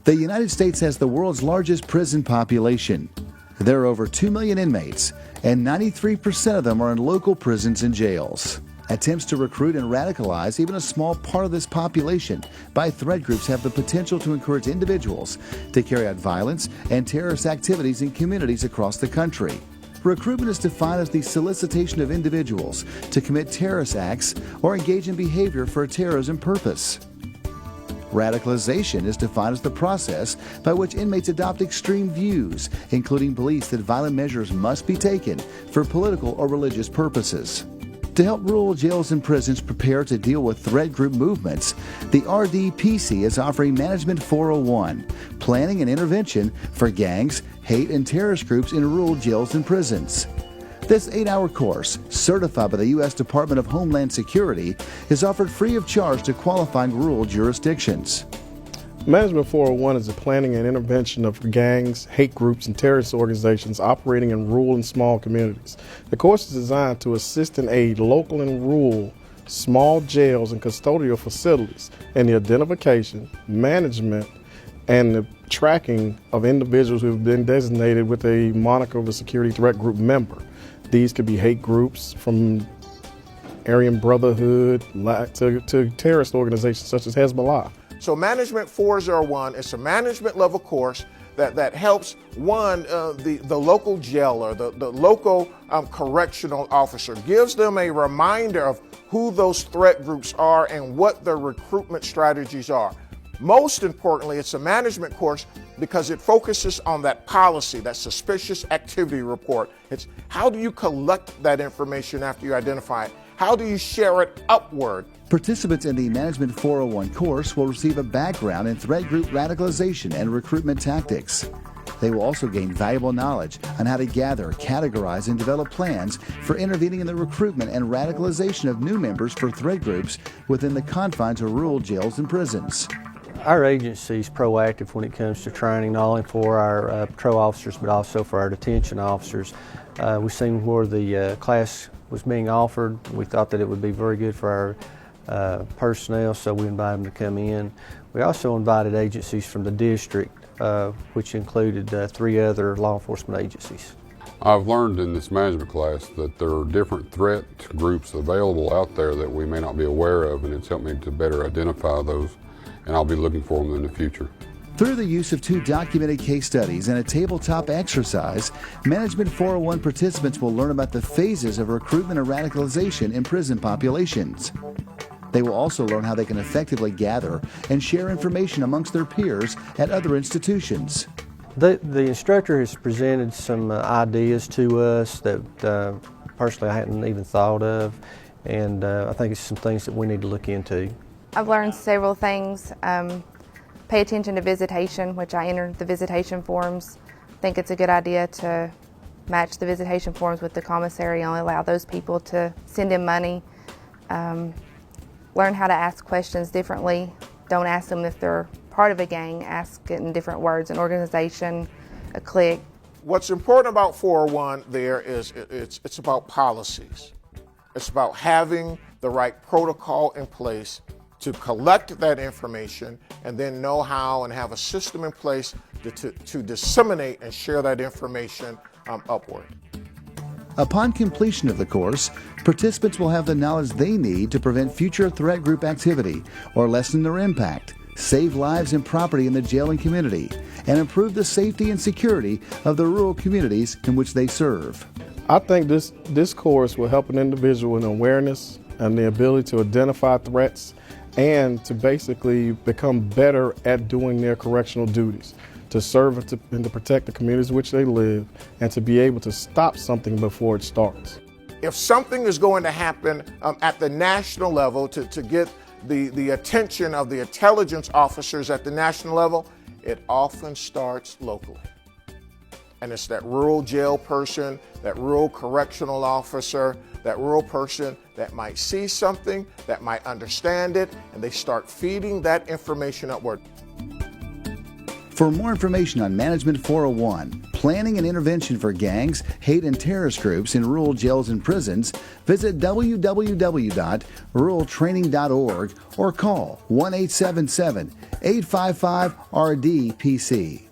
The United States has the world's largest prison population. There are over 2 million inmates, and 93% of them are in local prisons and jails. Attempts to recruit and radicalize even a small part of this population by threat groups have the potential to encourage individuals to carry out violence and terrorist activities in communities across the country. Recruitment is defined as the solicitation of individuals to commit terrorist acts or engage in behavior for a terrorism purpose. Radicalization is defined as the process by which inmates adopt extreme views, including beliefs that violent measures must be taken for political or religious purposes. To help rural jails and prisons prepare to deal with threat group movements, the RDPC is offering Management 401, planning and intervention for gangs, hate, and terrorist groups in rural jails and prisons. This 8-hour course, certified by the U.S. Department of Homeland Security, is offered free of charge to qualifying rural jurisdictions. Management 401 is the planning and intervention of gangs, hate groups, and terrorist organizations operating in rural and small communities. The course is designed to assist and aid local and rural small jails and custodial facilities in the identification, management, and the tracking of individuals who have been designated with a moniker of a security threat group member. These could be hate groups from Aryan Brotherhood to terrorist organizations such as Hezbollah. So Management 401 is a management level course that helps the local jailer, the local correctional officer, gives them a reminder of who those threat groups are and what their recruitment strategies are. Most importantly, it's a management course because it focuses on that policy, that suspicious activity report. It's how do you collect that information after you identify it? How do you share it upward? Participants in the Management 401 course will receive a background in threat group radicalization and recruitment tactics. They will also gain valuable knowledge on how to gather, categorize, and develop plans for intervening in the recruitment and radicalization of new members for threat groups within the confines of rural jails and prisons. Our agency is proactive when it comes to training, not only for our patrol officers, but also for our detention officers. We've seen where the class was being offered. We thought that it would be very good for our personnel, so we invited them to come in. We also invited agencies from the district, which included 3 other law enforcement agencies. I've learned in this management class that there are different threat groups available out there that we may not be aware of, and it's helped me to better identify those, and I'll be looking for them in the future. Through the use of 2 documented case studies and a tabletop exercise, Management 401 participants will learn about the phases of recruitment and radicalization in prison populations. They will also learn how they can effectively gather and share information amongst their peers at other institutions. The instructor has presented some ideas to us that personally I hadn't even thought of, and I think it's some things that we need to look into. I've learned several things. Pay attention to visitation, which I entered the visitation forms. I think it's a good idea to match the visitation forms with the commissary, only allow those people to send in money. Learn how to ask questions differently. Don't ask them if they're part of a gang, ask it in different words, an organization, a clique. What's important about 401 there is it's about policies. It's about having the right protocol in place to collect that information and then know how and have a system in place to disseminate and share that information upward. Upon completion of the course, participants will have the knowledge they need to prevent future threat group activity or lessen their impact, save lives and property in the jail and community, and improve the safety and security of the rural communities in which they serve. I think this course will help an individual in awareness and the ability to identify threats and to basically become better at doing their correctional duties, to serve and to protect the communities in which they live, and to be able to stop something before it starts. If something is going to happen at the national level to get the attention of the intelligence officers at the national level, it often starts locally. And it's that rural jail person, that rural correctional officer, that rural person that might see something, that might understand it, and they start feeding that information upward. For more information on Management 401, planning and intervention for gangs, hate and terrorist groups in rural jails and prisons, visit www.ruraltraining.org or call 1-877-855-RDPC.